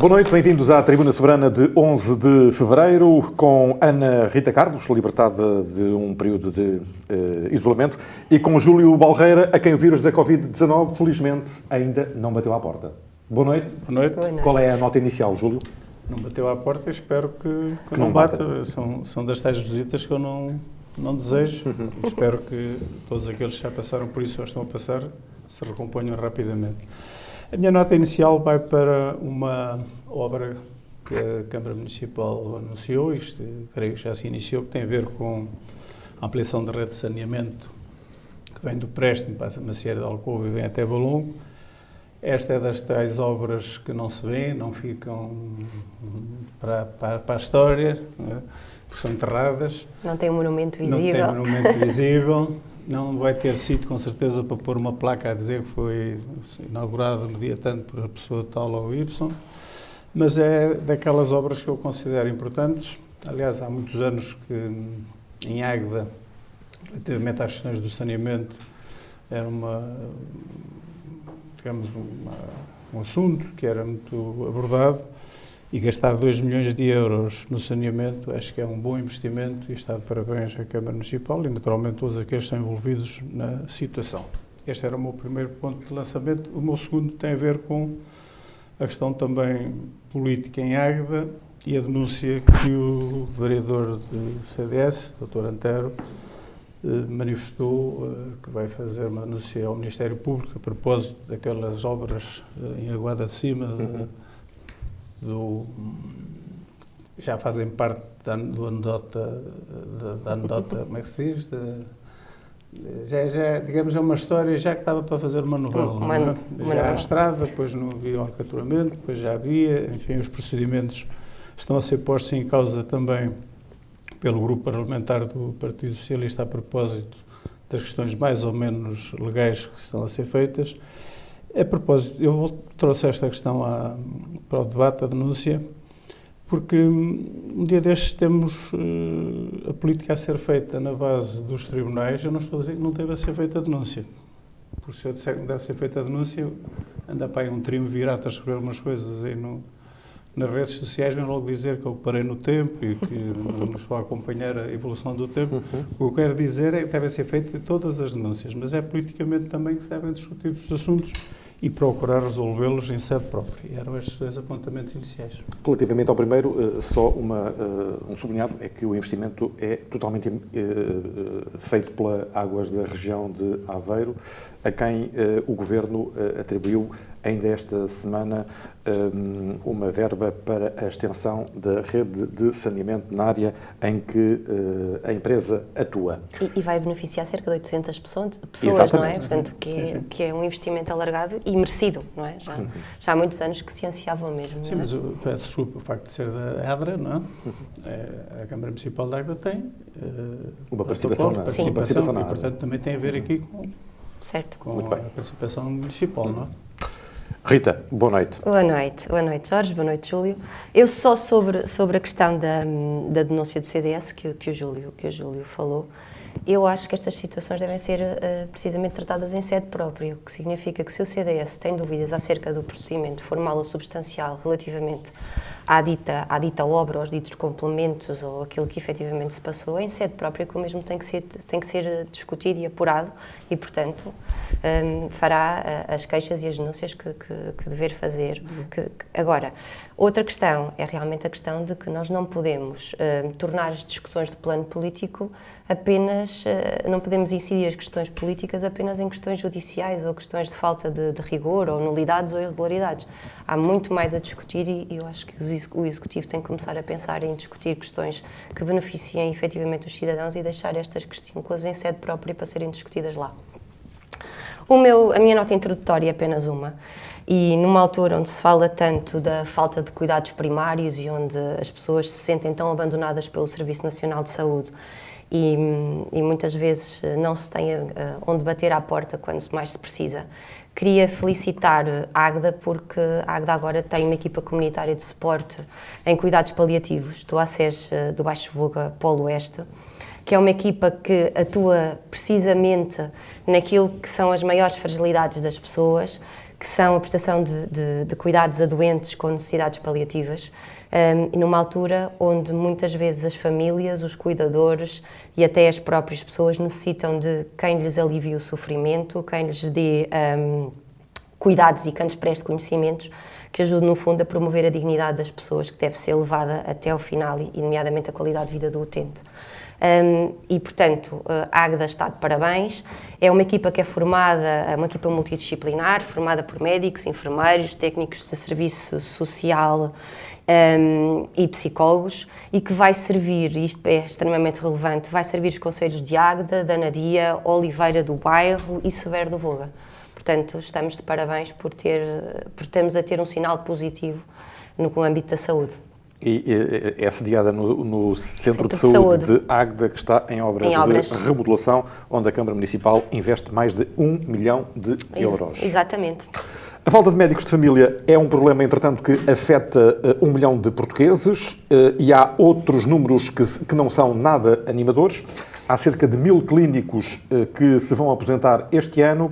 Boa noite, bem-vindos à Tribuna Soberana de 11 de fevereiro, com Ana Rita Carlos, libertada de um período de isolamento, e com Júlio Balreira, a quem o vírus da Covid-19, felizmente, ainda não bateu à porta. Boa noite. Boa noite. Boa noite. Qual é a nota inicial, Júlio? Não bateu à porta, espero que não bata. São das tais visitas que eu não desejo. Espero que todos aqueles que já passaram por isso ou estão a passar se recomponham rapidamente. A minha nota inicial vai para uma obra que a Câmara Municipal anunciou, isto creio que já se iniciou, que tem a ver com a ampliação da rede de saneamento que vem do Préstimo, passa a Macieira de Alcoba e vem até Valongo. Esta é das tais obras que não se vêem, não ficam para a história, não é? Porque são enterradas. Não tem um monumento visível. Não tem monumento visível. Não vai ter sítio, com certeza, para pôr uma placa a dizer que foi inaugurada no dia tanto por a pessoa tal ou Y, mas é daquelas obras que eu considero importantes. Aliás, há muitos anos que em Águeda, relativamente às questões do saneamento, era um assunto que era muito abordado, e gastar 2 milhões de euros no saneamento acho que é um bom investimento e está de parabéns à Câmara Municipal e naturalmente todos aqueles que estão envolvidos na situação. Este era o meu primeiro ponto de lançamento. O meu segundo tem a ver com a questão também política em Águeda e a denúncia que o vereador do CDS, Dr. Antero, manifestou que vai fazer uma denúncia ao Ministério Público a propósito daquelas obras em Aguada de Cima, já fazem parte da anedota, como é que se diz? Digamos, é uma história já que estava para fazer uma novela. Já a estrada, depois não havia um alcatramento, depois já havia, enfim, os procedimentos estão a ser postos em causa também pelo grupo parlamentar do Partido Socialista a propósito das questões mais ou menos legais que estão a ser feitas. A propósito, eu trouxe esta questão para o debate, a denúncia, porque um dia destes temos a política a ser feita na base dos tribunais. Eu não estou a dizer que não deve a ser feita a denúncia, porque se eu disser que não deve ser feita a denúncia, anda para aí um triunvirato a escrever umas coisas aí nas redes sociais, vem logo dizer que eu parei no tempo e que não estou a acompanhar a evolução do tempo. O que eu quero dizer é que devem ser feitas todas as denúncias, mas é politicamente também que se devem discutir os assuntos e procurar resolvê-los em sede própria. E eram estes 2 apontamentos iniciais. Relativamente ao primeiro, só um sublinhado, é que o investimento é totalmente feito pela Águas da região de Aveiro, a quem o Governo atribuiu ainda esta semana uma verba para a extensão da rede de saneamento na área em que a empresa atua. E vai beneficiar cerca de 800 pessoas, Exatamente. Não é? Portanto, que é um investimento alargado e merecido, não é? Já há muitos anos que se ansiava mesmo. Sim, mas eu peço desculpa, o facto de ser da ADRA, não é? A Câmara Municipal de Águeda tem uma participação na e, portanto, também tem a ver aqui com a participação municipal, não é? Rita, boa noite. Boa noite Jorge, boa noite Júlio. Eu só sobre a questão da denúncia do CDS que o Júlio falou, eu acho que estas situações devem ser precisamente tratadas em sede própria, o que significa que se o CDS tem dúvidas acerca do procedimento formal ou substancial relativamente à dita obra, aos ditos complementos ou aquilo que efetivamente se passou, em sede própria, que o mesmo tem que ser discutido e apurado e, portanto, fará as queixas e as denúncias que dever fazer. Agora, outra questão é realmente a questão de que nós não podemos tornar as discussões de plano político apenas, não podemos incidir as questões políticas apenas em questões judiciais ou questões de falta de rigor ou nulidades ou irregularidades. Há muito mais a discutir e eu acho que o Executivo tem que começar a pensar em discutir questões que beneficiem efetivamente os cidadãos e deixar estas questões em sede própria para serem discutidas lá. A minha nota introdutória é apenas uma, e numa altura onde se fala tanto da falta de cuidados primários e onde as pessoas se sentem tão abandonadas pelo Serviço Nacional de Saúde e muitas vezes não se tem onde bater à porta quando mais se precisa, queria felicitar a Águeda porque a Águeda agora tem uma equipa comunitária de suporte em cuidados paliativos do ACES do Baixo Voga Polo Oeste, que é uma equipa que atua precisamente naquilo que são as maiores fragilidades das pessoas, que são a prestação de cuidados a doentes com necessidades paliativas, e numa altura onde muitas vezes as famílias, os cuidadores e até as próprias pessoas necessitam de quem lhes alivie o sofrimento, quem lhes dê cuidados e quem lhes preste conhecimentos, que ajude, no fundo, a promover a dignidade das pessoas, que deve ser levada até ao final, e nomeadamente a qualidade de vida do utente. E, portanto, a Águeda está de parabéns. É uma equipa que é formada, é uma equipa multidisciplinar, formada por médicos, enfermeiros, técnicos de serviço social e psicólogos, e que vai servir, isto é extremamente relevante, vai servir os concelhos de Águeda, da Anadia, Oliveira do Bairro e Severo do Voga. Portanto, estamos de parabéns por termos a ter um sinal positivo no âmbito da saúde. E é sediada no Centro de Saúde de Águeda, que está em obras de remodelação, onde a Câmara Municipal investe mais de 1 milhão de euros. Exatamente. A falta de médicos de família é um problema, entretanto, que afeta 1 milhão de portugueses, e há outros números que não são nada animadores. Há cerca de 1000 clínicos que se vão aposentar este ano,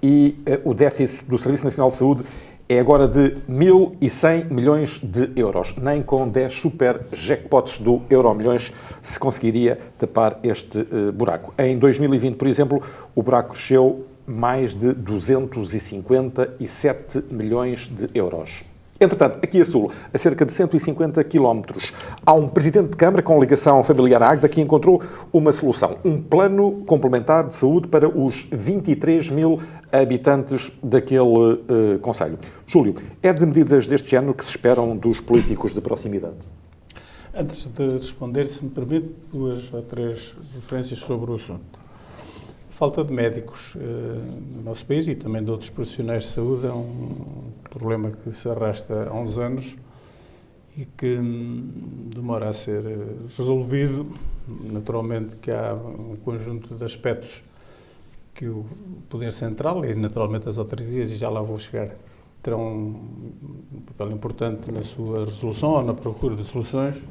e o déficit do Serviço Nacional de Saúde é agora de 1.100 milhões de euros. Nem com 10 super jackpots do Euromilhões se conseguiria tapar este buraco. Em 2020, por exemplo, o buraco cresceu mais de 257 milhões de euros. Entretanto, aqui a sul, a cerca de 150 quilómetros, há um presidente de Câmara com ligação familiar à Águeda que encontrou uma solução, um plano complementar de saúde para os 23 mil habitantes daquele concelho. Júlio, é de medidas deste género que se esperam dos políticos de proximidade? Antes de responder, se me permite, 2 ou 3 referências sobre o assunto. A falta de médicos no nosso país e também de outros profissionais de saúde é um problema que se arrasta há uns anos e que demora a ser resolvido. Naturalmente que há um conjunto de aspectos que o Poder Central e naturalmente as autarquias, e já lá vou chegar, terão um papel importante na sua resolução ou na procura de soluções,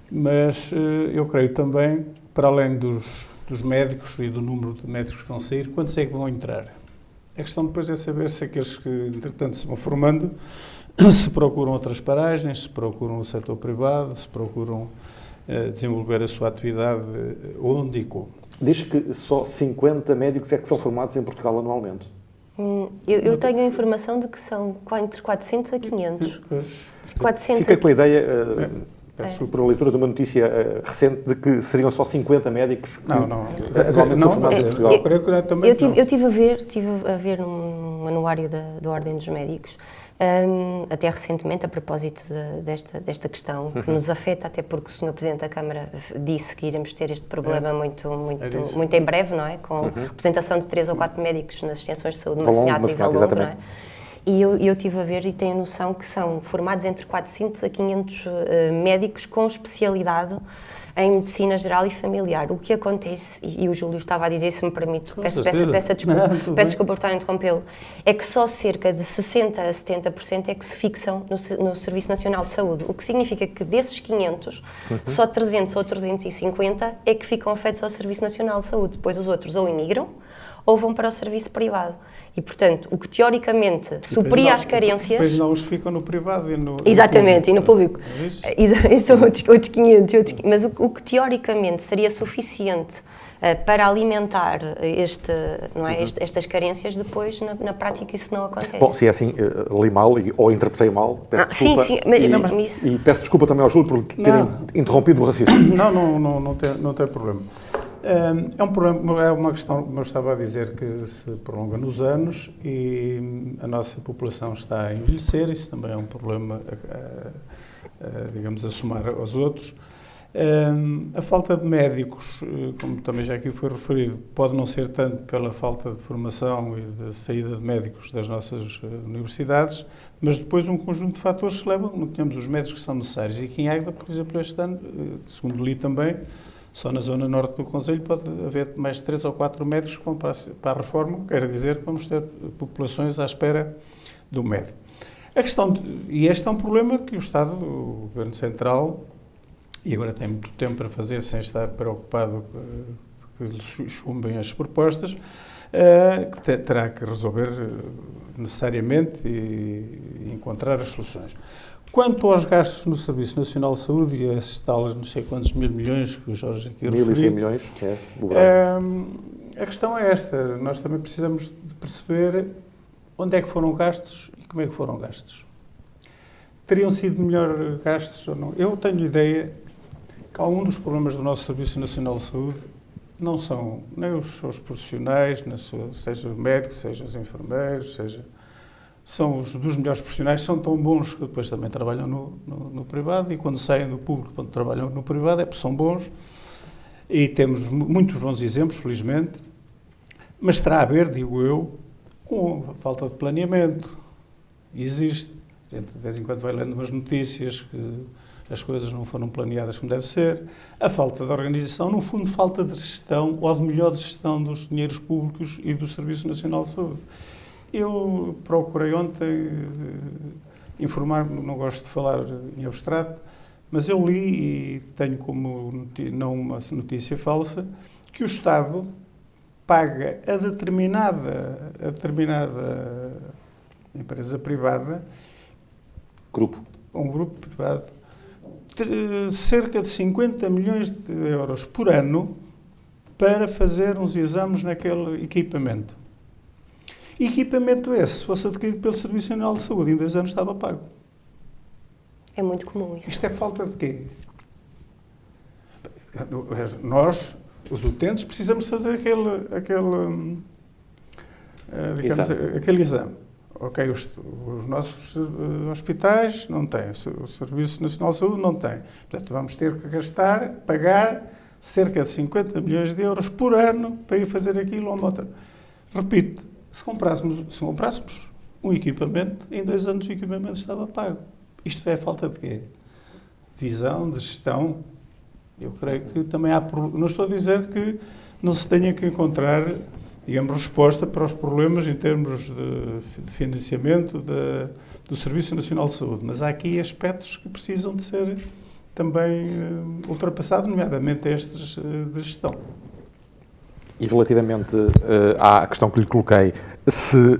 mas eu creio também, para além dos médicos e do número de médicos que vão sair, quantos é que vão entrar? A questão depois é saber se aqueles que, entretanto, se vão formando, se procuram outras paragens, se procuram o setor privado, se procuram desenvolver a sua atividade onde e como. Diz que só 50 médicos é que são formados em Portugal anualmente. Eu tenho a informação de que são entre 400 a 500. 400 Fica com a ideia, peço por a leitura de uma notícia recente, de que seriam só 50 médicos que atualmente são formados em Portugal. Eu tive a ver num anuário da Ordem dos Médicos, até recentemente, a propósito desta questão, que nos afeta, até porque o Sr. Presidente da Câmara disse que iremos ter este problema muito em breve, não é? Com a apresentação de 3 ou 4 médicos nas extensões de saúde, Massinhato e Valongo, não é? E eu estive a ver e tenho noção que são formados entre 400 a 500 médicos com especialidade em medicina geral e familiar. O que acontece, e o Júlio estava a dizer, se me permite, peço desculpa por estar a interrompê-lo, é que só cerca de 60% a 70% é que se fixam no Serviço Nacional de Saúde. O que significa que desses 500, só 300 ou 350 é que ficam afetos ao Serviço Nacional de Saúde. Depois os outros ou imigram ou vão para o serviço privado. E, portanto, o que teoricamente supria as carências... Depois não os ficam no privado e no Exatamente, e no público. Isso são outros 500. Mas o que teoricamente seria suficiente para alimentar estas carências, depois, na prática, isso não acontece. Bom, se é assim, li mal ou interpretei mal, peço desculpa. Sim, e peço desculpa também ao Júlio por terem interrompido o raciocínio. Não tem problema. É um problema, é uma questão, como eu estava a dizer, que se prolonga nos anos e a nossa população está a envelhecer. Isso também é um problema, digamos, a somar aos outros. A falta de médicos, como também já aqui foi referido, pode não ser tanto pela falta de formação e de saída de médicos das nossas universidades, mas depois um conjunto de fatores que levam a que não tenhamos os médicos que são necessários. E aqui em Águeda, por exemplo, este ano, segundo li também, só na zona norte do concelho pode haver mais 3 ou 4 médicos que vão para a reforma, quer dizer que vamos ter populações à espera do médico. E este é um problema que o Estado, o Governo Central, e agora tem muito tempo para fazer sem estar preocupado que lhe chumbem as propostas, que terá que resolver necessariamente e encontrar as soluções. Quanto aos gastos no Serviço Nacional de Saúde e esses talas não sei quantos mil milhões que o Jorge aqui referiu... 1.100 milhões, a questão é esta. Nós também precisamos de perceber onde é que foram gastos e como é que foram gastos. Teriam sido melhor gastos ou não? Eu tenho ideia que algum dos problemas do nosso Serviço Nacional de Saúde não são nem os seus profissionais, seja médicos, seja os enfermeiros, são os dos melhores profissionais, são tão bons que depois também trabalham no privado, e quando saem do público, quando trabalham no privado, é porque são bons, e temos muitos bons exemplos, felizmente, mas terá a ver, digo eu, com a falta de planeamento. Existe, a gente de vez em quando vai lendo umas notícias que as coisas não foram planeadas como deve ser, a falta de organização, no fundo, falta de gestão, ou de melhor gestão dos dinheiros públicos e do Serviço Nacional de Saúde. Eu procurei ontem informar-me, não gosto de falar em abstrato, mas eu li, e tenho como não uma notícia falsa, que o Estado paga a determinada empresa privada, um grupo privado, cerca de 50 milhões de euros por ano para fazer uns exames naquele equipamento. Equipamento esse, se fosse adquirido pelo Serviço Nacional de Saúde, em 2 anos estava pago. É muito comum isso. Isto é falta de quê? Nós, os utentes, precisamos fazer aquele exame. Ok, os nossos hospitais não têm, o Serviço Nacional de Saúde não tem. Portanto, vamos ter que pagar cerca de 50 milhões de euros por ano para ir fazer aquilo ou outra. Repito, se comprássemos um equipamento, em 2 anos o equipamento estava pago. Isto é falta de quê? De visão, de gestão. Eu creio que também há... Não estou a dizer que não se tenha que encontrar, digamos, resposta para os problemas em termos de financiamento do Serviço Nacional de Saúde, mas há aqui aspectos que precisam de ser também ultrapassados, nomeadamente estes de gestão. E relativamente à questão que lhe coloquei, se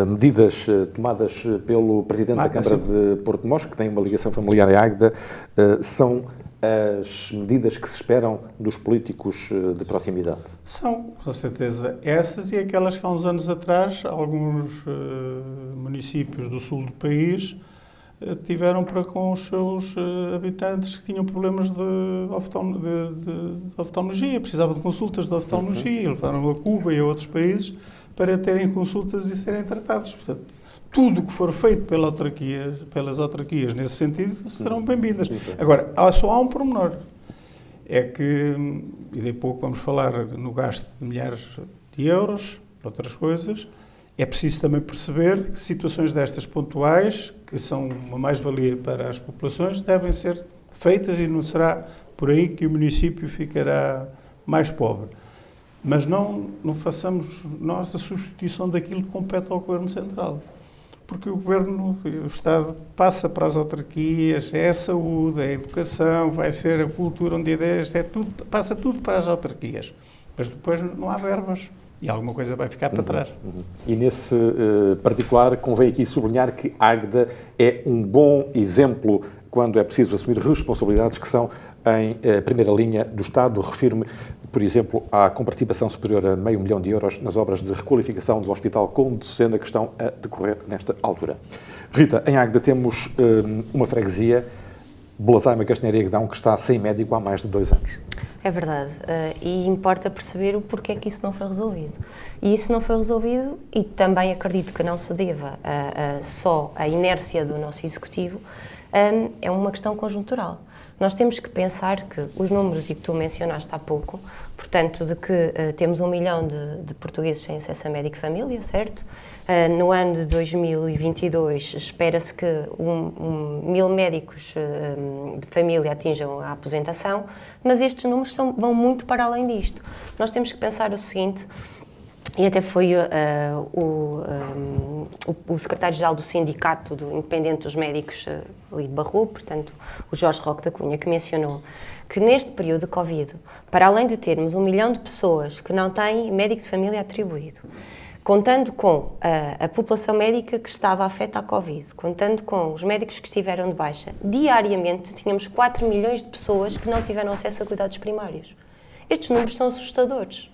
medidas tomadas pelo Presidente da Câmara de Porto de Mós, que tem uma ligação familiar à Águeda, são as medidas que se esperam dos políticos de proximidade? São, com certeza, essas e aquelas que há uns anos atrás alguns municípios do sul do país tiveram para com os seus habitantes que tinham problemas de oftalmologia, precisavam de consultas de oftalmologia, levaram a Cuba e a outros países para terem consultas e serem tratados. Portanto, tudo o que for feito pelas autarquias nesse sentido serão bem-vindas. Agora, só há um pormenor. É que, e daí a pouco vamos falar no gasto de milhares de euros, outras coisas, é preciso também perceber que situações destas pontuais, que são uma mais-valia para as populações, devem ser feitas e não será por aí que o município ficará mais pobre. Mas não façamos nós a substituição daquilo que compete ao Governo Central. Porque o Governo, o Estado, passa para as autarquias, é a saúde, é a educação, vai ser a cultura, onde ideias, passa tudo para as autarquias. Mas depois não há verbas. E alguma coisa vai ficar para trás. E nesse particular, convém aqui sublinhar que Águeda é um bom exemplo quando é preciso assumir responsabilidades que são em primeira linha do Estado. Refiro-me, por exemplo, à comparticipação superior a €500 mil nas obras de requalificação do Hospital Conde de Sena que estão a decorrer nesta altura. Rita, em Águeda temos uma freguesia, Bolasaima, Castanheira e Aguedão, que está sem médico há mais de 2 anos. É verdade, e importa perceber o porquê que isso não foi resolvido. E isso não foi resolvido, e também acredito que não se deva só à inércia do nosso Executivo, é uma questão conjuntural. Nós temos que pensar que os números, e que tu mencionaste há pouco, portanto, de que temos 1 milhão de portugueses sem acesso a médico de família, certo? No ano de 2022, espera-se que 1.000 médicos de família atinjam a aposentação, mas estes números vão muito para além disto. Nós temos que pensar o seguinte, e até foi o secretário-geral do Sindicato Independente dos Médicos ali de Barroso, portanto, o Jorge Roque da Cunha, que mencionou que neste período de Covid, para além de termos 1 milhão de pessoas que não têm médico de família atribuído, contando com a população médica que estava afeta à Covid, contando com os médicos que estiveram de baixa, diariamente tínhamos 4 milhões de pessoas que não tiveram acesso a cuidados primários. Estes números são assustadores.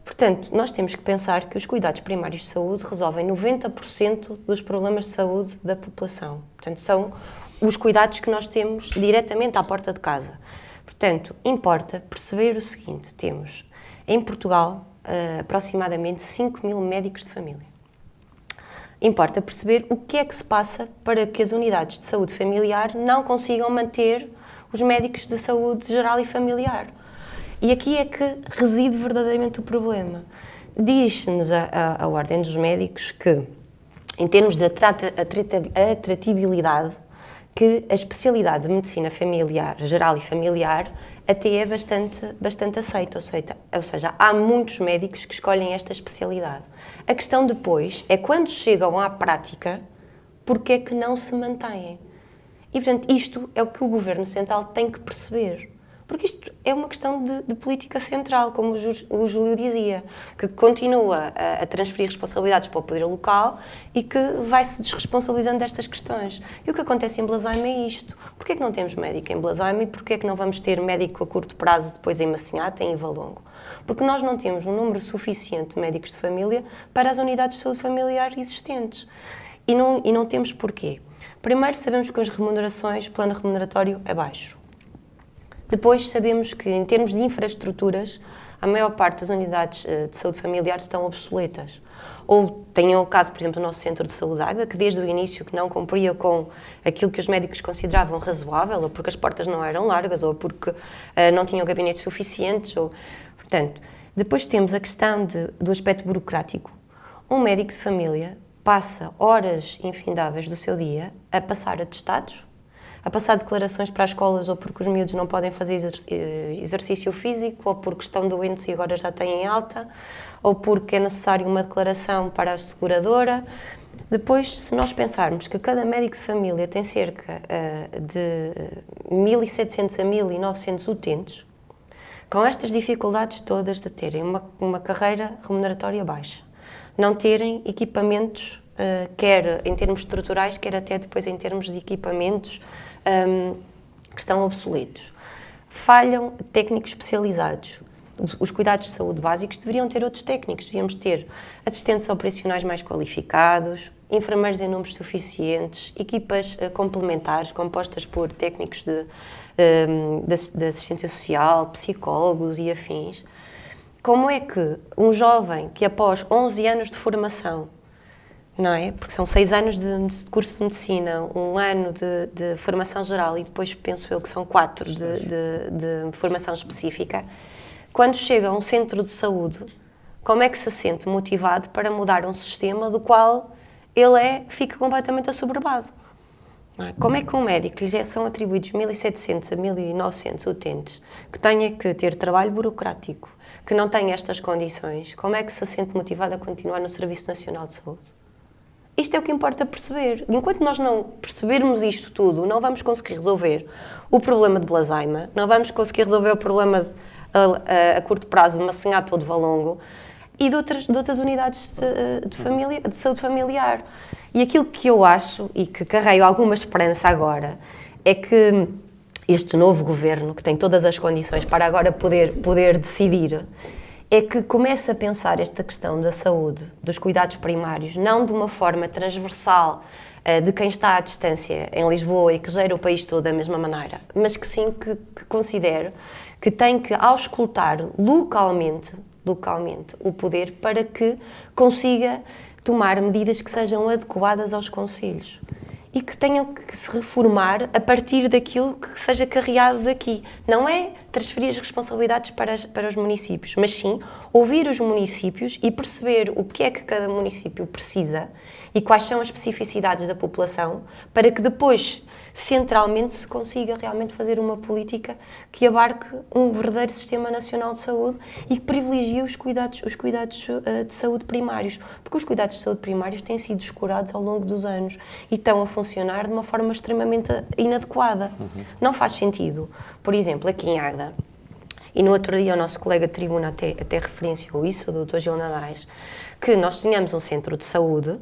Portanto, nós temos que pensar que os cuidados primários de saúde resolvem 90% dos problemas de saúde da população. Portanto, são os cuidados que nós temos diretamente à porta de casa. Portanto, importa perceber o seguinte: temos em Portugal aproximadamente 5.000 médicos de família. Importa perceber o que é que se passa para que as unidades de saúde familiar não consigam manter os médicos de saúde geral e familiar. E aqui é que reside verdadeiramente o problema. Diz-nos a Ordem dos Médicos que, em termos de atratividade, que a especialidade de medicina familiar, geral e familiar, até é bastante aceita, ou seja, há muitos médicos que escolhem esta especialidade. A questão depois é, quando chegam à prática, porque é que não se mantêm? E, portanto, isto é o que o Governo Central tem que perceber. Porque isto é uma questão de política central, como o Júlio dizia, que continua a transferir responsabilidades para o poder local e que vai-se desresponsabilizando destas questões. E o que acontece em Blazheim é isto. Porquê é que não temos médico em Blazheim e porquê é que não vamos ter médico a curto prazo depois em Massinhata, em Valongo? Porque nós não temos um número suficiente de médicos de família para as unidades de saúde familiar existentes. E não temos porquê. Primeiro, sabemos que as remunerações, o plano remuneratório é baixo. Depois sabemos que, em termos de infraestruturas, a maior parte das unidades de saúde familiar estão obsoletas. Ou tenham o caso, por exemplo, do nosso centro de saúde Águeda, que desde o início que não cumpria com aquilo que os médicos consideravam razoável, ou porque as portas não eram largas, ou porque não tinham gabinetes suficientes. Portanto, depois temos a questão do aspecto burocrático. Um médico de família passa horas infindáveis do seu dia a passar atestados, a passar declarações para as escolas, ou porque os miúdos não podem fazer exercício físico, ou porque estão doentes e agora já têm alta, ou porque é necessário uma declaração para a seguradora. Depois, se nós pensarmos que cada médico de família tem cerca de 1.700 a 1.900 utentes, com estas dificuldades todas de terem uma carreira remuneratória baixa, não terem equipamentos, quer em termos estruturais, quer até depois em termos de equipamentos que estão obsoletos. Falham técnicos especializados. Os cuidados de saúde básicos deveriam ter outros técnicos. Devíamos ter assistentes operacionais mais qualificados, enfermeiros em números suficientes, equipas complementares compostas por técnicos de assistência social, psicólogos e afins. Como é que um jovem que após 11 anos de formação, não é? Porque são 6 anos de curso de medicina, 1 ano de formação geral e depois penso eu que são 4 de formação específica, quando chega a um centro de saúde, como é que se sente motivado para mudar um sistema do qual ele fica completamente assoberbado? Não é? Como é que um médico que lhe são atribuídos 1.700 a 1.900 utentes, que tenha que ter trabalho burocrático, que não tenha estas condições, como é que se sente motivado a continuar no Serviço Nacional de Saúde? Isto é o que importa perceber. Enquanto nós não percebermos isto tudo, não vamos conseguir resolver o problema de Blazheim, não vamos conseguir resolver o problema a curto prazo de Massinhata ou de Valongo e de outras unidades de saúde familiar. E aquilo que eu acho, e que carrego alguma esperança agora, é que este novo governo, que tem todas as condições para agora poder decidir, é que comece a pensar esta questão da saúde, dos cuidados primários, não de uma forma transversal de quem está à distância em Lisboa e que gera o país todo da mesma maneira, mas que sim que considere que tem que auscultar localmente o poder para que consiga tomar medidas que sejam adequadas aos concelhos. e que tenham que se reformar a partir daquilo que seja carreado daqui. Não é transferir as responsabilidades para os municípios, mas sim ouvir os municípios e perceber o que é que cada município precisa e quais são as especificidades da população, para que depois, centralmente, se consiga realmente fazer uma política que abarque um verdadeiro sistema nacional de saúde e que privilegie os cuidados de saúde primários, porque os cuidados de saúde primários têm sido descurados ao longo dos anos e estão a funcionar de uma forma extremamente inadequada. Não faz sentido. Por exemplo, aqui em Águeda, e no outro dia o nosso colega de tribuna até referenciou isso, o Dr. Gil Nadais, que nós tínhamos um centro de saúde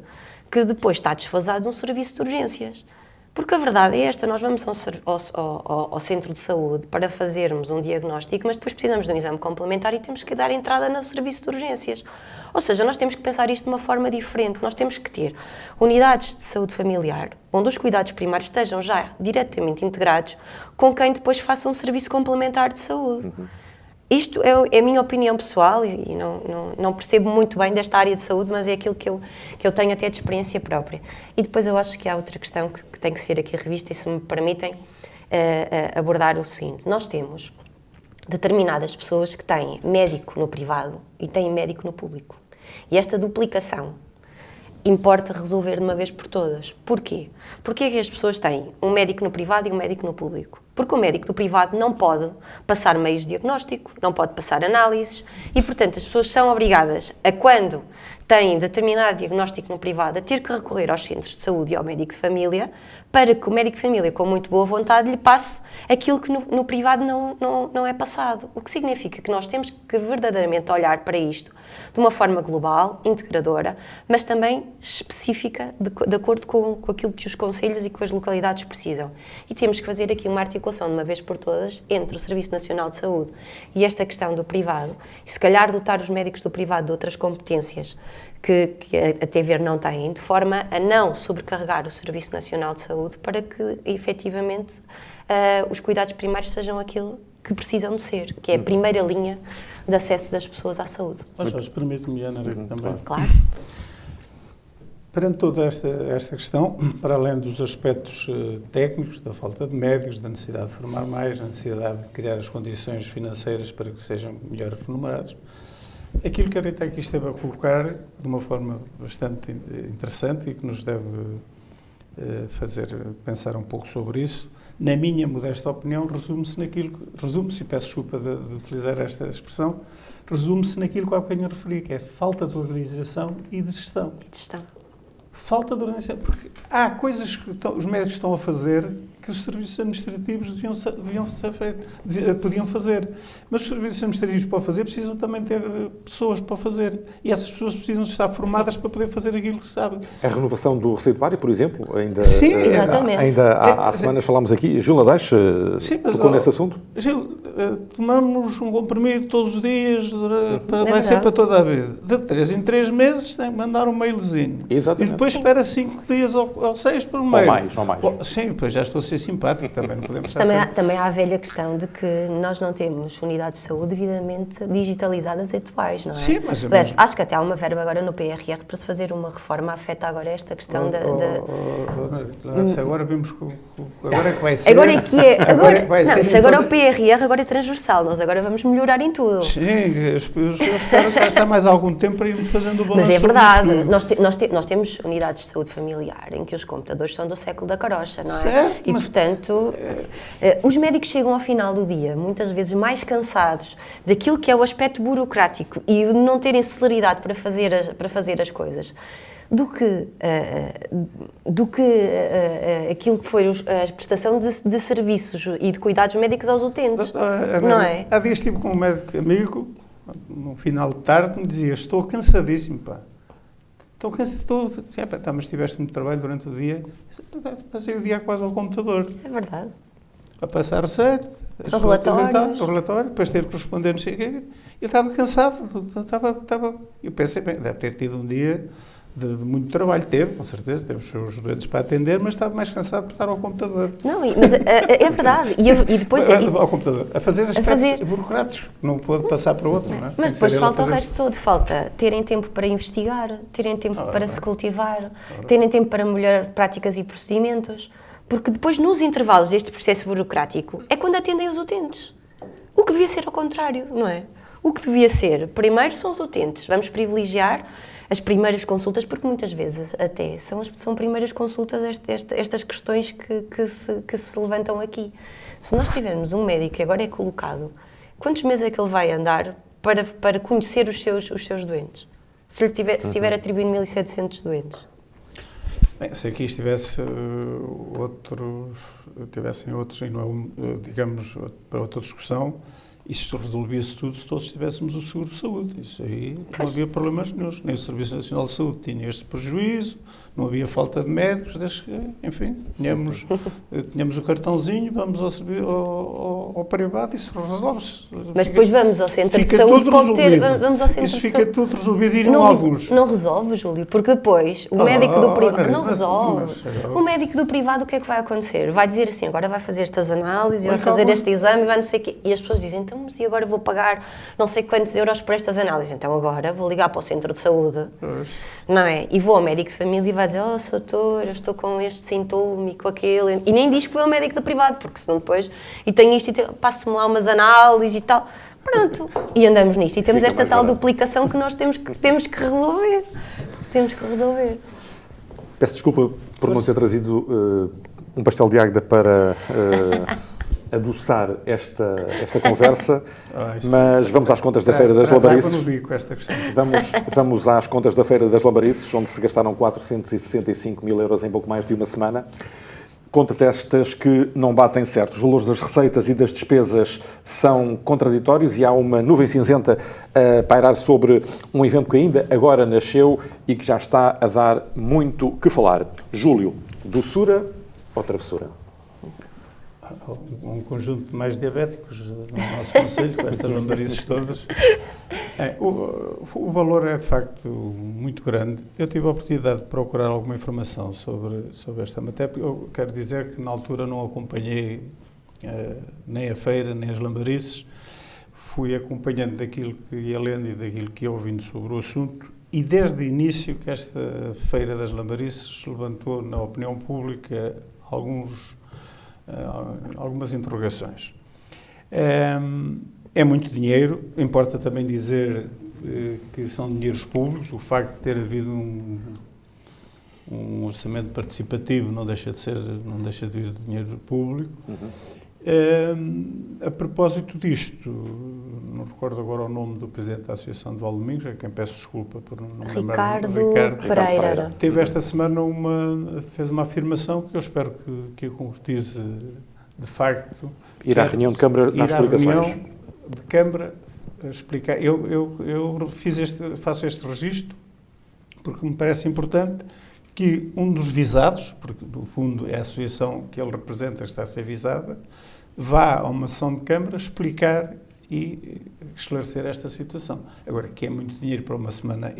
que depois está desfasado de um serviço de urgências. Porque a verdade é esta, nós vamos ao centro de saúde para fazermos um diagnóstico, mas depois precisamos de um exame complementar e temos que dar entrada no serviço de urgências. Ou seja, nós temos que pensar isto de uma forma diferente. Nós temos que ter unidades de saúde familiar, onde os cuidados primários estejam já diretamente integrados com quem depois faça um serviço complementar de saúde. Isto é a minha opinião pessoal e não percebo muito bem desta área de saúde, mas é aquilo que eu tenho até de experiência própria. E depois eu acho que há outra questão que tem que ser aqui revista e, se me permitem, abordar o seguinte. Nós temos determinadas pessoas que têm médico no privado e têm médico no público. E esta duplicação importa resolver de uma vez por todas. Porquê? Porque é que as pessoas têm um médico no privado e um médico no público? Porque o médico do privado não pode passar meios de diagnóstico, não pode passar análises e, portanto, as pessoas são obrigadas a, quando têm determinado diagnóstico no privado, a ter que recorrer aos centros de saúde e ao médico de família para que o médico de família, com muito boa vontade, lhe passe aquilo que no privado não é passado. O que significa que nós temos que verdadeiramente olhar para isto de uma forma global, integradora, mas também específica, de acordo com aquilo que os concelhos e com as localidades precisam. E temos que fazer aqui uma articulação, de uma vez por todas, entre o Serviço Nacional de Saúde e esta questão do privado, e se calhar dotar os médicos do privado de outras competências que a TVR não tem, de forma a não sobrecarregar o Serviço Nacional de Saúde, para que, efetivamente, os cuidados primários sejam aquilo que precisam de ser, que é a primeira linha de acesso das pessoas à saúde. Jorge, permite-me, Ana, também. Claro. Perante toda esta questão, para além dos aspectos técnicos, da falta de médicos, da necessidade de formar mais, da necessidade de criar as condições financeiras para que sejam melhor remunerados, aquilo que a Rita aqui esteve a colocar de uma forma bastante interessante e que nos deve fazer pensar um pouco sobre isso, na minha modesta opinião, resume-se, e peço desculpa de utilizar esta expressão, resume-se naquilo que há bocadinho referi, que é falta de organização e de gestão. Falta de organização, porque há coisas que os médicos estão a fazer que os serviços administrativos podiam fazer. Mas os serviços administrativos para fazer precisam também ter pessoas para fazer. E essas pessoas precisam estar formadas para poder fazer aquilo que sabem. A renovação do receituário, por exemplo, Sim, exatamente. Ainda há semanas falámos aqui. Gil Nadais tocou nesse assunto? Gil, tomamos um comprimido todos os dias, vai ser para toda a vida. De 3 em 3 meses tem que mandar um mailzinho. Exatamente. E depois espera 5 dias ou 6 por um mail. Ou mais. Sim, pois já estou a ser simpático, também não podemos também há a velha questão de que nós não temos unidades de saúde devidamente digitalizadas e atuais, não é? Sim, mas... Aliás, acho que até há uma verba agora no PRR para se fazer uma reforma, afeta agora esta questão Agora vemos agora é que vai ser... Agora é que é... Agora o PRR agora é transversal, nós agora vamos melhorar em tudo. Sim, eu espero que já está mais algum tempo para irmos fazendo o balanço. Mas é verdade, nós temos unidades de saúde familiar em que os computadores são do século da carocha, não é? Certo, e, portanto, os médicos chegam ao final do dia, muitas vezes mais cansados daquilo que é o aspecto burocrático e de não terem celeridade para fazer as coisas, do que aquilo que foi a prestação de serviços e de cuidados médicos aos utentes, não é? Há dias estive com um médico amigo, no final de tarde, me dizia: estou cansadíssimo, pá. Mas tiveste muito trabalho durante o dia. Passei o dia quase ao computador. É verdade. A passar receita, o relatório, depois ter que responder, não sei o quê. Ele estava cansado, eu pensei, bem, deve ter tido um dia de muito trabalho. Teve, com certeza, teve os seus doentes para atender, mas estava mais cansado por estar ao computador. Não, mas é verdade. E depois... Ao computador. A fazer aspectos burocráticos. Não pode passar para outro, não é? Mas depois falta o resto todo. Falta terem tempo para investigar, terem tempo para se cultivar, terem tempo para melhorar práticas e procedimentos. Porque depois, nos intervalos deste processo burocrático, é quando atendem os utentes. O que devia ser ao contrário, não é? O que devia ser, primeiro são os utentes. Vamos privilegiar as primeiras consultas, porque muitas vezes até são primeiras consultas estas questões que se levantam aqui. Se nós tivermos um médico que agora é colocado, quantos meses é que ele vai andar para conhecer os seus doentes? Se tiver atribuído 1.700 doentes? Bem, se aqui tivessem outros, e não é, digamos, para outra discussão, isto resolvia-se tudo se todos tivéssemos o seguro de saúde. Isso aí não havia problemas nenhum. Nem o Serviço Nacional de Saúde tinha este prejuízo, não havia falta de médicos, enfim, tínhamos o cartãozinho, vamos ao privado e isso resolve-se. Mas depois vamos ao centro de saúde para obter... Vamos ao centro isso de fica saúde. tudo resolvido e não alguns. Não resolve, Júlio, porque depois o médico do privado... Não resolve. O médico do privado, o que é que vai acontecer? Vai dizer assim, agora vai fazer estas análises, vai fazer este exame, vai não sei o quê. E as pessoas dizem, então, mas e agora vou pagar não sei quantos euros por estas análises? Então agora vou ligar para o centro de saúde, não é? E vou ao médico de família e vai dizer, oh, doutor, eu estou com este sintoma e com aquele... E nem diz que foi ao médico do privado, porque senão depois... E tenho isto, passo-me lá umas análises e tal... Pronto, e andamos nisto. E temos esta tal duplicação que nós temos que resolver. Temos que resolver. Peço desculpa por não ter trazido um pastel de Águeda para adoçar esta conversa, mas vamos às contas da Feira das Lambarices. Vamos às contas da Feira das Lambarices, onde se gastaram 465 mil euros em pouco mais de uma semana. Contas estas que não batem certo. Os valores das receitas e das despesas são contraditórios e há uma nuvem cinzenta a pairar sobre um evento que ainda agora nasceu e que já está a dar muito que falar. Júlio, doçura ou travessura? Um conjunto de mais diabéticos no nosso concelho, com estas lambarices todas. O valor é, de facto, muito grande. Eu tive a oportunidade de procurar alguma informação sobre esta matéria. Eu quero dizer que, na altura, não acompanhei nem a feira, nem as lambarices. Fui acompanhando daquilo que ia lendo e daquilo que ia ouvindo sobre o assunto. E, desde o início, que esta Feira das Lambarices levantou na opinião pública algumas interrogações. É muito dinheiro, importa também dizer que são dinheiros públicos, o facto de ter havido um orçamento participativo não deixa de vir de dinheiro público. A propósito disto, não recordo agora o nome do Presidente da Associação de Valdomingos, a quem peço desculpa por não me lembrar. Ricardo Pereira. Teve esta semana fez uma afirmação que eu espero que eu concretize de facto. Ir à reunião de Câmara às explicações. De Câmara explicar. Eu faço este registro porque me parece importante que um dos visados, porque no fundo é a associação que ele representa que está a ser visada, vá a uma sessão de Câmara explicar e esclarecer esta situação. Agora, que é muito dinheiro para uma semana,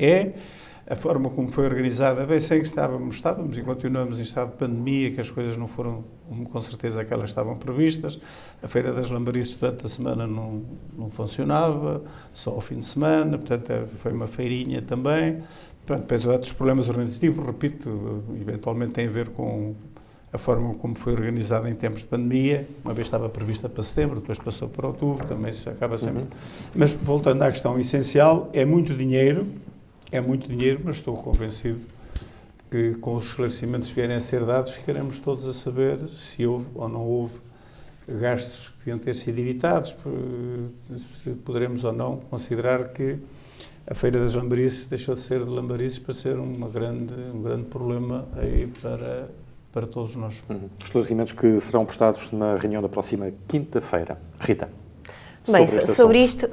a forma como foi organizada, bem sei que estávamos e continuamos em estado de pandemia, que as coisas não foram com certeza aquelas que estavam previstas. A Feira das Lambarices durante a semana não funcionava, só ao fim de semana, portanto foi uma feirinha também. Pronto, depois outros problemas organizativos, repito, eventualmente têm a ver com a forma como foi organizada em tempos de pandemia. Uma vez estava prevista para setembro, depois passou para outubro, também isso acaba sempre. Mas voltando à questão essencial, é muito dinheiro, mas estou convencido que com os esclarecimentos que vierem a ser dados, ficaremos todos a saber se houve ou não houve gastos que deviam ter sido evitados, se poderemos ou não considerar que a Feira das Lambarices deixou de ser de Lambarices para ser um grande problema aí para todos nós. Esclarecimentos que serão postados na reunião da próxima quinta-feira. Rita. Bem, sobre isto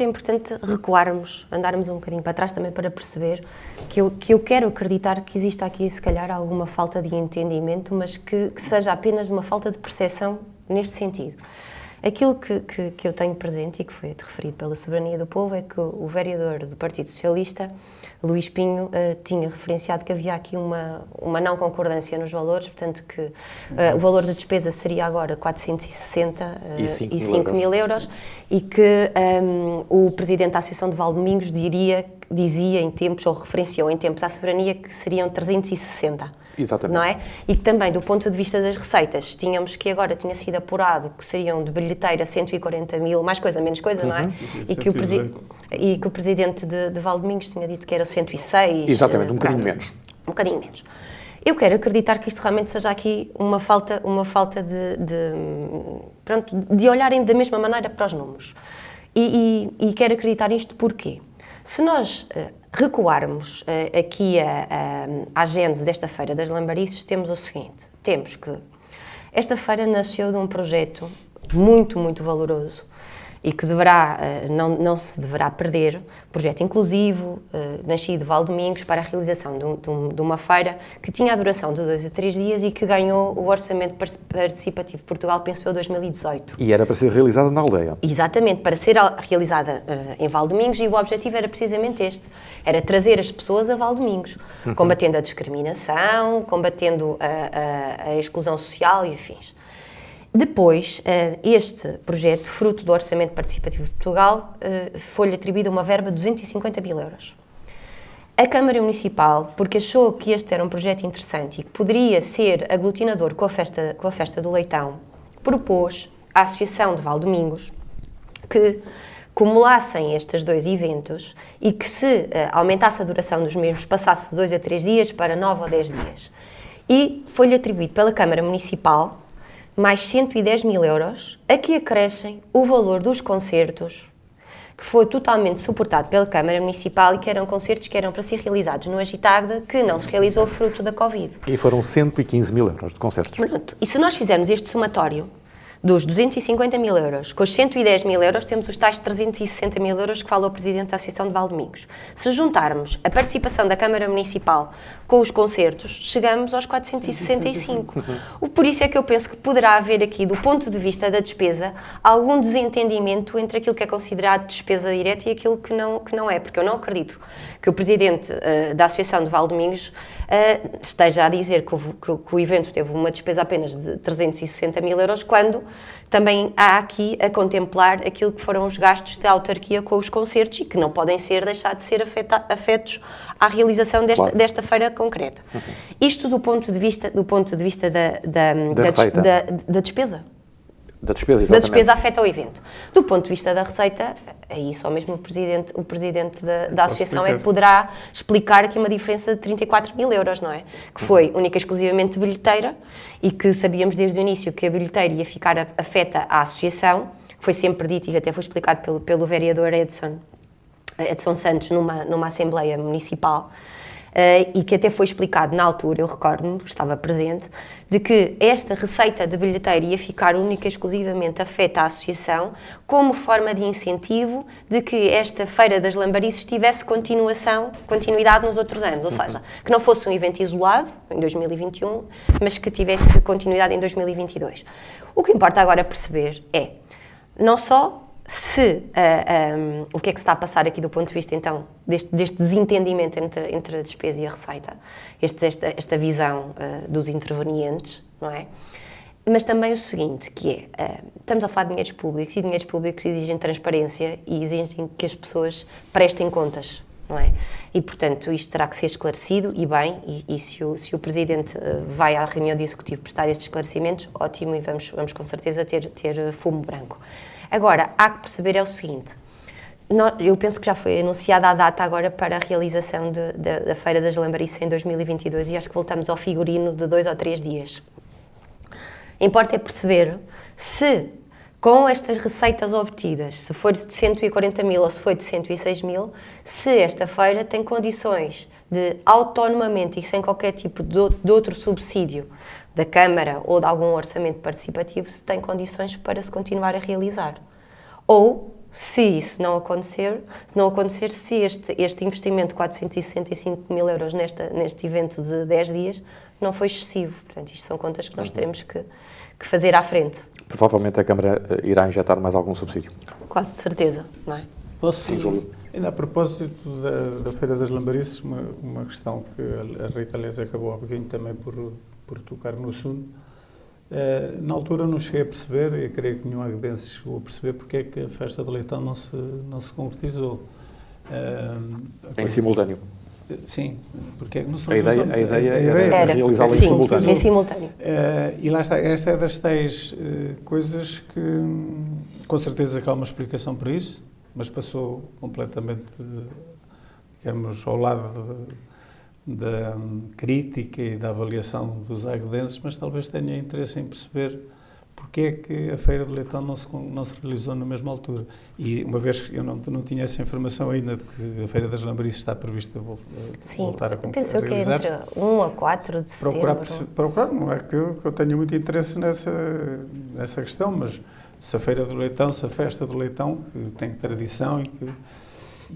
é importante recuarmos, andarmos um bocadinho para trás também para perceber que eu quero acreditar que exista aqui, se calhar, alguma falta de entendimento, mas que seja apenas uma falta de percepção neste sentido. Aquilo que eu tenho presente e que foi referido pela Soberania do Povo é que o vereador do Partido Socialista, Luís Pinho, tinha referenciado que havia aqui uma não concordância nos valores, portanto que o valor da despesa seria agora 465 mil euros e que o presidente da Associação de Valdomingos dizia em tempos, ou referenciou em tempos à Soberania, que seriam 360. Exatamente. Não é? E que também, do ponto de vista das receitas, tínhamos que agora tinha sido apurado que seriam de bilheteira 140 mil, mais coisa, menos coisa, não é? E que o presidente de Valdomingos tinha dito que era 106. Exatamente, um bocadinho menos. Um bocadinho menos. Eu quero acreditar que isto realmente seja aqui uma falta de olharem da mesma maneira para os números. E quero acreditar isto porquê? Se nós recuarmos aqui à gênese desta Feira das Lambarices, temos o seguinte, temos que esta feira nasceu de um projeto muito, muito valoroso e que não se deverá perder, projeto inclusivo, nascido de Valdomingos para a realização de uma feira que tinha a duração de 2 a 3 dias e que ganhou o Orçamento Participativo de Portugal, penso eu, 2018. E era para ser realizada na aldeia. Exatamente, para ser realizada em Valdomingos, e o objetivo era precisamente este, era trazer as pessoas a Valdomingos, combatendo a discriminação, combatendo a exclusão social e afins. Depois, este projeto, fruto do Orçamento Participativo de Portugal, foi-lhe atribuída uma verba de 250 mil euros. A Câmara Municipal, porque achou que este era um projeto interessante e que poderia ser aglutinador com a festa do Leitão, propôs à Associação de Valdomingos que cumulassem estes 2 eventos e que se aumentasse a duração dos mesmos, passasse de 2 a 3 dias para 9 ou 10 dias. E foi-lhe atribuído pela Câmara Municipal mais 110 mil euros, a que acrescem o valor dos concertos, que foi totalmente suportado pela Câmara Municipal e que eram concertos que eram para ser realizados no Agitagda, que não se realizou fruto da Covid. E foram 115 mil euros de concertos. Pronto. E se nós fizermos este somatório dos 250 mil euros com os 110 mil euros, temos os tais 360 mil euros que fala o Presidente da Associação de Valdomingos. Se juntarmos a participação da Câmara Municipal com os concertos, chegamos aos 465. Por isso é que eu penso que poderá haver aqui, do ponto de vista da despesa, algum desentendimento entre aquilo que é considerado despesa direta e aquilo que não é, porque eu não acredito que o Presidente da Associação de Valdomingos esteja a dizer que o evento teve uma despesa apenas de 360 mil euros, quando também há aqui a contemplar aquilo que foram os gastos da autarquia com os concertos e que não podem deixar de ser afetos à realização desta feira concreta. Isto do ponto de vista da despesa. Da despesa, exatamente. Da despesa afeta o evento. Do ponto de vista da receita, aí só mesmo o presidente da associação é que poderá explicar aqui uma diferença de 34 mil euros, não é? Que foi única e exclusivamente bilheteira e que sabíamos desde o início que a bilheteira ia ficar afeta à associação, foi sempre dito e até foi explicado pelo vereador Edson Santos numa Assembleia Municipal, e que até foi explicado na altura, eu recordo-me, estava presente, de que esta receita de bilheteira ia ficar única e exclusivamente afeta à associação como forma de incentivo de que esta Feira das Lambarices tivesse continuidade nos outros anos, ou seja, que não fosse um evento isolado em 2021, mas que tivesse continuidade em 2022. O que importa agora perceber é, não só o que é que se está a passar aqui do ponto de vista, então, deste desentendimento entre a despesa e a receita, esta visão dos intervenientes, não é? Mas também o seguinte, que é, estamos a falar de dinheiros públicos e dinheiros públicos exigem transparência e exigem que as pessoas prestem contas, não é? E, portanto, isto terá que ser esclarecido e bem, e se o Presidente vai à reunião do Executivo prestar estes esclarecimentos, ótimo, e vamos com certeza ter fumo branco. Agora, há que perceber é o seguinte, eu penso que já foi anunciada a data agora para a realização da Feira das Lambarices em 2022 e acho que voltamos ao figurino de 2 ou 3 dias. Importa é perceber se, com estas receitas obtidas, se for de 140 mil ou se for de 106 mil, se esta feira tem condições de autonomamente e sem qualquer tipo de outro subsídio da Câmara ou de algum orçamento participativo, se tem condições para se continuar a realizar. Ou, se isso não acontecer, se este investimento de 465 mil euros neste evento de 10 dias não foi excessivo. Portanto, isto são contas que nós teremos que fazer à frente. Provavelmente a Câmara irá injetar mais algum subsídio. Quase de certeza, não é? Sim, Júlio. Ainda a propósito da Feira das Lambarices, uma questão que a Rita, aliás, acabou há bocadinho também por tocar no assunto. Na altura não cheguei a perceber, e creio que nenhum aguedense chegou a perceber porque é que a festa do Leitão não se concretizou. Em simultâneo. Sim, porque não se a ideia era realizá-la em simultâneo. E lá está, esta é das tais coisas que, com certeza que há uma explicação para isso, mas passou completamente, digamos, ao lado da crítica e da avaliação dos aguedenses, mas talvez tenha interesse em perceber porque é que a Feira do Leitão não se realizou na mesma altura. E uma vez que eu não tinha essa informação ainda de que a Feira das Lambarices está prevista voltar a realizar-se. Penso que é entre 1 a 4 de setembro. Procurar, não é que eu tenha muito interesse nessa questão, mas se a Feira do Leitão, se a Festa do Leitão, que tem tradição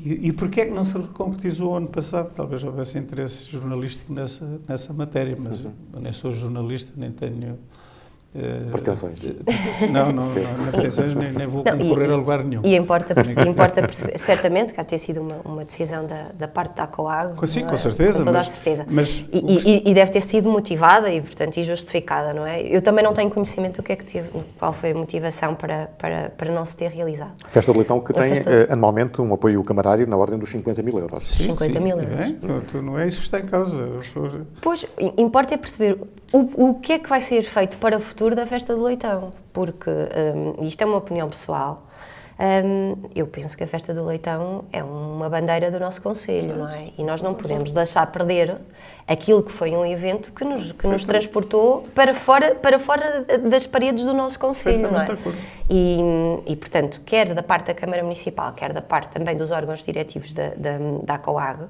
e porquê é que não se concretizou ano passado? Talvez houvesse interesse jornalístico nessa matéria, mas eu nem sou jornalista, nem tenho... pretensões. Não pretensões, nem vou concorrer a lugar nenhum. E importa perceber, certamente, que há de ter sido uma decisão da parte da ACOAG. Sim, com certeza. Com toda a certeza. E deve ter sido motivada e, portanto, e justificada, não é? Eu também não tenho conhecimento do que é que teve, qual foi a motivação para não se ter realizado. A Festa do Leitão que tem anualmente um apoio camarário na ordem dos 50 mil euros. 50 mil euros. Não é isso que está em causa. Pois, importa é perceber o que é que vai ser feito para o futuro da Festa do Leitão, porque isto é uma opinião pessoal. Eu penso que a Festa do Leitão é uma bandeira do nosso concelho, não é? E nós não podemos deixar perder aquilo que foi um evento que nos transportou para fora das paredes do nosso concelho, não é? E, portanto, quer da parte da Câmara Municipal, quer da parte também dos órgãos diretivos da ACOAG,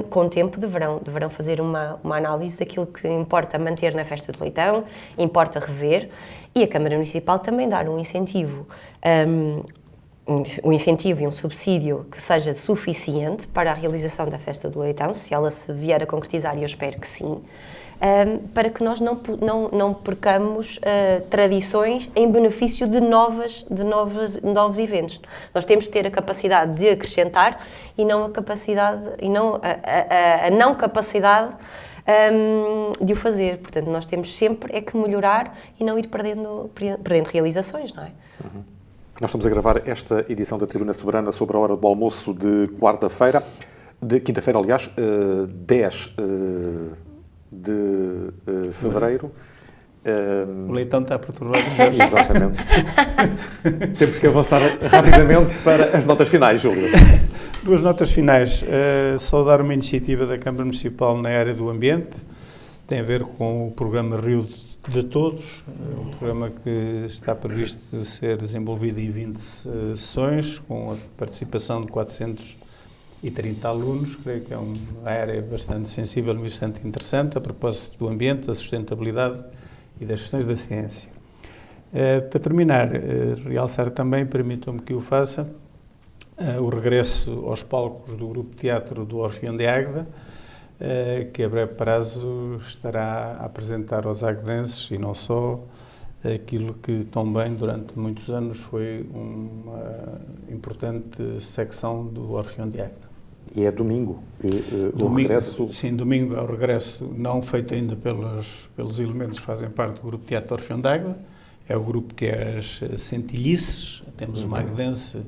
com o tempo deverão fazer uma análise daquilo que importa manter na Festa do Leitão, importa rever, e a Câmara Municipal também dar um incentivo e um subsídio que seja suficiente para a realização da Festa do Leitão, se ela se vier a concretizar, e eu espero que sim, para que nós não percamos tradições em benefício de novos eventos. Nós temos de ter a capacidade de acrescentar e não a capacidade de o fazer. Portanto, nós temos sempre que melhorar e não ir perdendo realizações, não é? Uhum. Nós estamos a gravar esta edição da Tribuna Soberana sobre a hora do almoço de quarta-feira, de quinta-feira, aliás, 10 de fevereiro. O Leitão está perturbado, Jorge. Exatamente. Temos que avançar rapidamente para as notas finais, Júlio. Duas notas finais. Saudar uma iniciativa da Câmara Municipal na área do ambiente. Tem a ver com o programa Rio de Todos, um programa que está previsto ser desenvolvido em 20 sessões, com a participação de 430 alunos. Creio que é uma área bastante sensível e bastante interessante, a propósito do ambiente, da sustentabilidade e das questões da ciência. Para terminar, realçar também, permitam-me que o faça, o regresso aos palcos do Grupo de Teatro do Orfeão de Águeda, que a breve prazo estará a apresentar aos aguedenses, e não só, aquilo que também durante muitos anos foi uma importante secção do Orfeão de Águeda. E é domingo que o regresso... Sim, domingo é o regresso, não feito ainda pelos elementos que fazem parte do Grupo de Teatro do Orfeão de Águeda. É o grupo que é as Centilhices, temos uma aguedense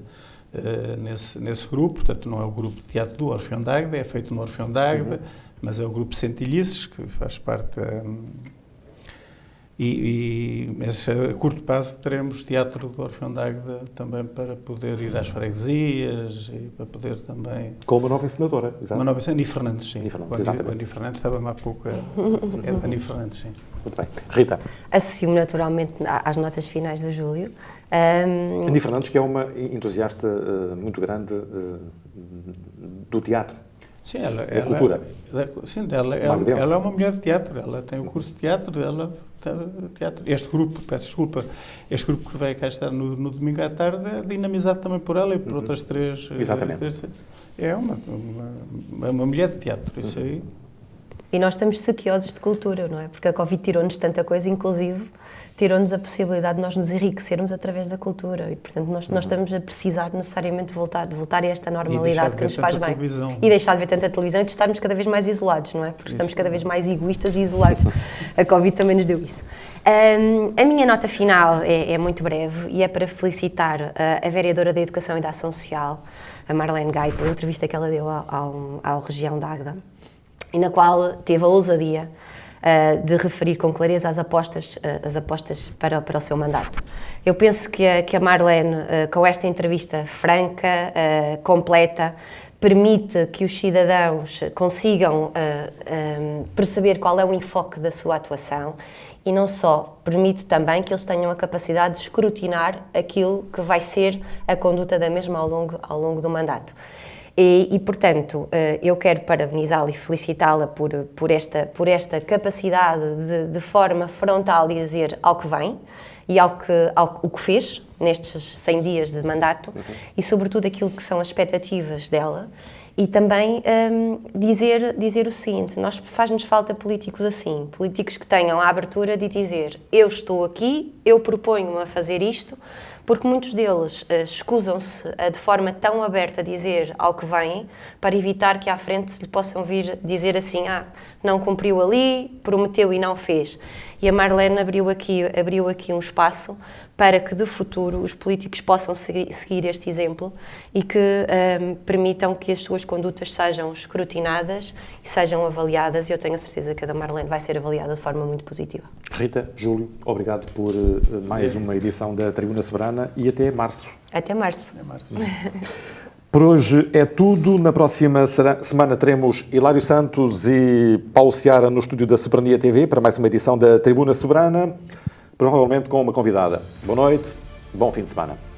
nesse grupo, portanto não é o grupo de teatro do Orfeão de Águeda, é feito no Orfeão de Águeda, mas é o grupo Centilhices, que faz parte... Mas a curto prazo teremos teatro do Orfeão de Águeda também para poder ir às freguesias e para poder também... Com uma nova encenadora, exato. Uma nova encenadora, Ani Fernandes, sim. Exatamente. Ani Fernandes, estava-me há pouco Ani Fernandes, sim. Muito bem. Rita. Associo-me naturalmente às notas finais do Júlio. Ani Fernandes, que é uma entusiasta muito grande do teatro. Sim, ela é uma mulher de teatro, ela tem o curso de teatro, este grupo que vai cá estar no domingo à tarde é dinamizado também por ela e por outras três. Exatamente. É uma mulher de teatro, isso aí. E nós estamos sequiosos de cultura, não é? Porque a Covid tirou-nos tanta coisa, inclusive tirou-nos a possibilidade de nós nos enriquecermos através da cultura. E, portanto, nós estamos a precisar necessariamente de voltar a esta normalidade que nos faz bem. Televisão. E deixar de ver tanta televisão e de estarmos cada vez mais isolados, não é? Porque estamos cada vez mais egoístas e isolados. A Covid também nos deu isso. A minha nota final é muito breve e é para felicitar a vereadora da Educação e da Ação Social, a Marlene Gai, pela entrevista que ela deu ao Região de Águeda, e na qual teve a ousadia de referir com clareza as apostas para o seu mandato. Eu penso que a Marlene, com esta entrevista franca, completa, permite que os cidadãos consigam perceber qual é o enfoque da sua atuação e não só, permite também que eles tenham a capacidade de escrutinar aquilo que vai ser a conduta da mesma ao longo do mandato. E portanto, eu quero parabenizá-la e felicitá-la por esta capacidade de forma frontal dizer ao que vem e o que fez nestes 100 dias de mandato e, sobretudo, aquilo que são as expectativas dela. E também dizer o seguinte, faz-nos falta políticos assim, políticos que tenham a abertura de dizer eu estou aqui, eu proponho-me a fazer isto, porque muitos deles escusam-se de forma tão aberta a dizer ao que vêm, para evitar que à frente lhe possam vir dizer assim, não cumpriu ali, prometeu e não fez. E a Marlene abriu aqui um espaço para que de futuro os políticos possam seguir este exemplo e que permitam que as suas condutas sejam escrutinadas e sejam avaliadas, e eu tenho a certeza que a da Marlene vai ser avaliada de forma muito positiva. Rita, Júlio, obrigado por mais uma edição da Tribuna Soberana e até março. Até março. Por hoje é tudo. Na próxima semana teremos Hilário Santos e Paulo Seara no estúdio da Soberania TV para mais uma edição da Tribuna Soberana, provavelmente com uma convidada. Boa noite, bom fim de semana.